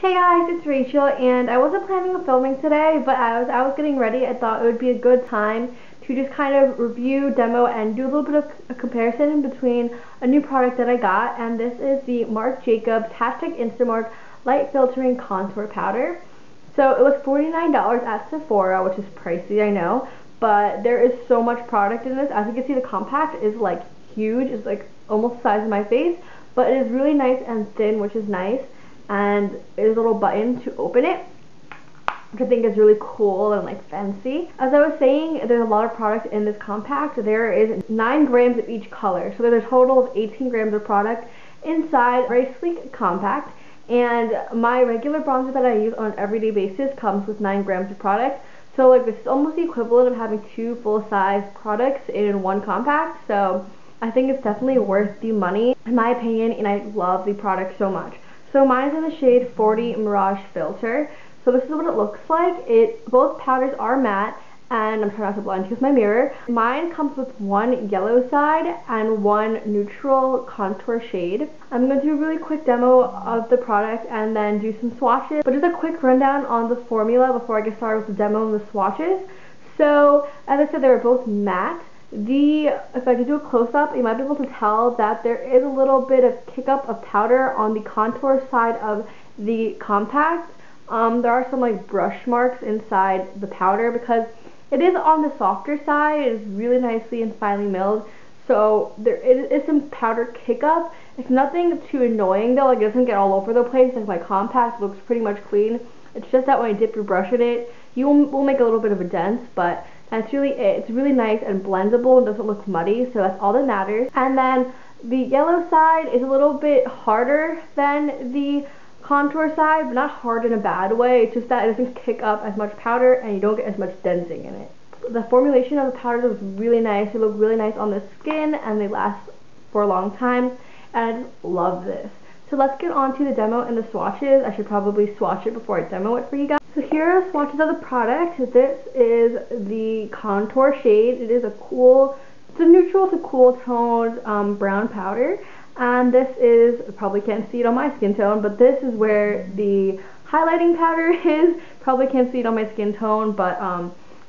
Hey guys, it's Rachel, and I wasn't planning on filming today, but as I was getting ready, I thought it would be a good time to just kind of review, demo, and do a little bit of a comparison between a new product that I got, and this is the Marc Jacobs #instamarc Light Filtering Contour Powder. So it was $49 at Sephora, which is pricey, I know, but there is so much product in this. As you can see, the compact is like huge. It's like almost the size of my face, but it is really nice and thin, which is nice. And there's a little button to open it, which I think is really cool and like fancy. As I was saying, there's a lot of product in this compact. There is 9 grams of each color, so there's a total of 18 grams of product inside. Very sleek compact, and my regular bronzer that I use on an everyday basis comes with 9 grams of product. So like this is almost the equivalent of having 2 full-size products in one compact. So I think it's definitely worth the money in my opinion, and I love the product so much. So mine is in the shade 40 Mirage Filter. So this is what it looks like. Both powders are matte, and I'm trying not to blend with my mirror. Mine comes with one yellow side and one neutral contour shade. I'm going to do a really quick demo of the product and then do some swatches. But just a quick rundown on the formula before I get started with the demo and the swatches. So as I said, they were both matte. If I could do a close-up, you might be able to tell that there is a little bit of kick-up of powder on the contour side of the compact. There are some like brush marks inside the powder because it is on the softer side. It is really nicely and finely milled, so there is some powder kick-up. It's nothing too annoying though, like it doesn't get all over the place. Like my compact looks pretty much clean. It's just that when you dip your brush in it, you will make a little bit of a dent, but that's really it. It's really nice and blendable and doesn't look muddy, so that's all that matters. And then the yellow side is a little bit harder than the contour side, but not hard in a bad way. It's just that it doesn't kick up as much powder and you don't get as much denting in it. The formulation of the powders was really nice. They look really nice on the skin and they last for a long time, and I just love this. So let's get on to the demo and the swatches. I should probably swatch it before I demo it for you guys. So here are swatches of the product. This is the contour shade. It's a neutral to cool toned brown powder. And this is, you probably can't see it on my skin tone, but this is where the highlighting powder is. Probably can't see it on my skin tone, but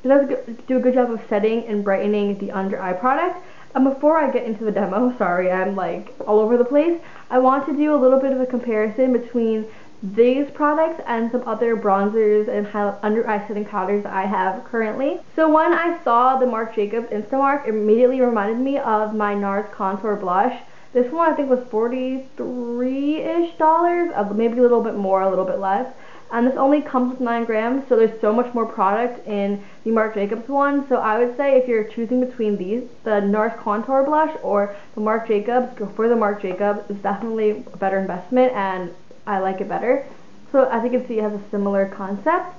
it does do a good job of setting and brightening the under eye product. And before I get into the demo, sorry, I'm like all over the place, I want to do a little bit of a comparison between these products and some other bronzers and under eye setting powders that I have currently. So when I saw the Marc Jacobs Instamarc, it immediately reminded me of my NARS Contour Blush. This one I think was $43-ish, maybe a little bit more, a little bit less. And this only comes with 9 grams, so there's so much more product in the Marc Jacobs one. So I would say if you're choosing between these, the NARS Contour Blush or the Marc Jacobs, go for the Marc Jacobs. It's definitely a better investment and I like it better. So as you can see, it has a similar concept.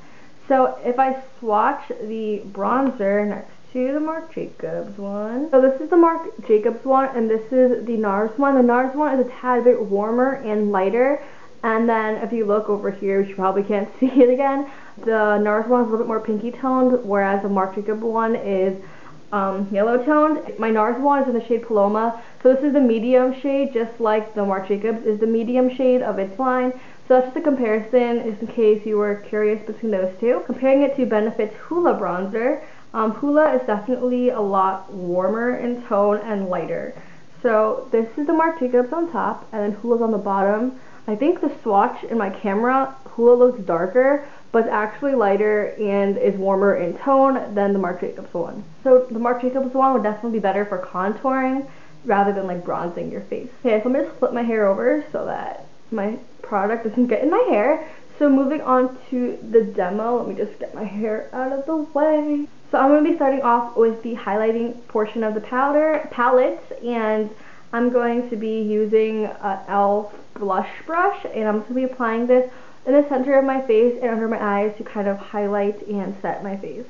So if I swatch the bronzer next to the Marc Jacobs one. So this is the Marc Jacobs one and this is the NARS one. The NARS one is a tad bit warmer and lighter. And then if you look over here, which you probably can't see it again, the NARS one is a little bit more pinky toned, whereas the Marc Jacobs one is yellow toned. My NARS one is in the shade Paloma, so this is the medium shade, just like the Marc Jacobs is the medium shade of its line. So that's just a comparison, just in case you were curious between those two. Comparing it to Benefit's Hoola bronzer, Hoola is definitely a lot warmer in tone and lighter. So this is the Marc Jacobs on top, and then Hoola's on the bottom. I think the swatch in my camera, Hoola looks darker, but it's actually lighter and is warmer in tone than the Marc Jacobs one. So the Marc Jacobs one would definitely be better for contouring rather than like bronzing your face. Okay, so I'm going to flip my hair over so that my product doesn't get in my hair. So moving on to the demo, let me just get my hair out of the way. So I'm going to be starting off with the highlighting portion of the palette, and I'm going to be using an e.l.f. blush brush, and I'm going to be applying this in the center of my face and under my eyes to kind of highlight and set my face.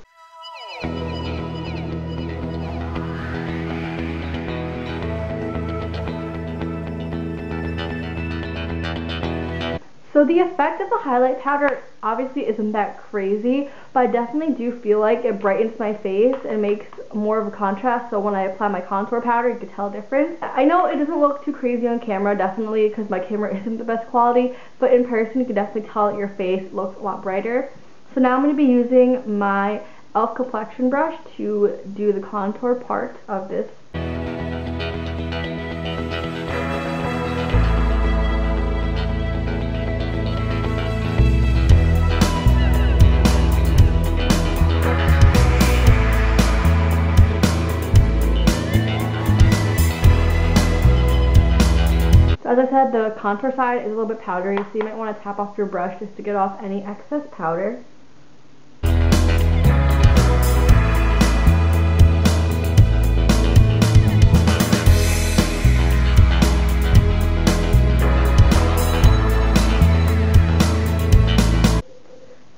So the effect of the highlight powder obviously isn't that crazy, but I definitely do feel like it brightens my face and makes more of a contrast, so when I apply my contour powder, you can tell a difference. I know it doesn't look too crazy on camera, definitely, because my camera isn't the best quality, but in person you can definitely tell that your face looks a lot brighter. So now I'm going to be using my e.l.f. complexion brush to do the contour part of this. As I said, the contour side is a little bit powdery, so you might want to tap off your brush just to get off any excess powder.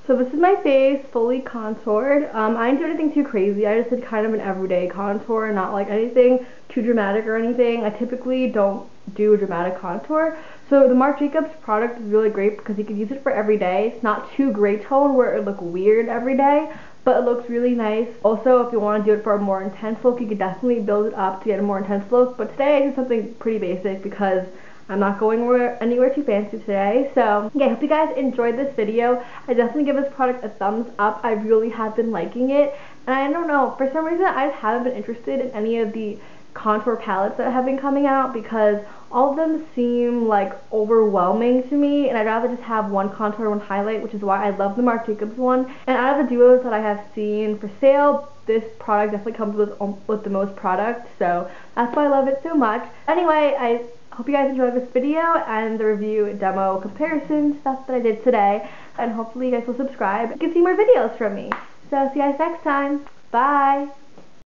So this is my face, fully contoured. I didn't do anything too crazy. I just did kind of an everyday contour, not like anything too dramatic or anything. I typically don't do a dramatic contour. So the Marc Jacobs product is really great because you can use it for every day. It's not too gray tone where it looks weird every day, but it looks really nice. Also, if you want to do it for a more intense look, you can definitely build it up to get a more intense look. But today I did something pretty basic because I'm not going anywhere too fancy today. So yeah, I hope you guys enjoyed this video. I definitely give this product a thumbs up. I really have been liking it. And I don't know, for some reason I just haven't been interested in any of the contour palettes that have been coming out because all of them seem like overwhelming to me, and I'd rather just have one contour, one highlight, which is why I love the Marc Jacobs one. And out of the duos that I have seen for sale, this product definitely comes with the most product, so that's why I love it so much. Anyway, I hope you guys enjoyed this video and the review, demo, comparison stuff that I did today, and hopefully you guys will subscribe. You can see more videos from me. So see you guys next time. Bye!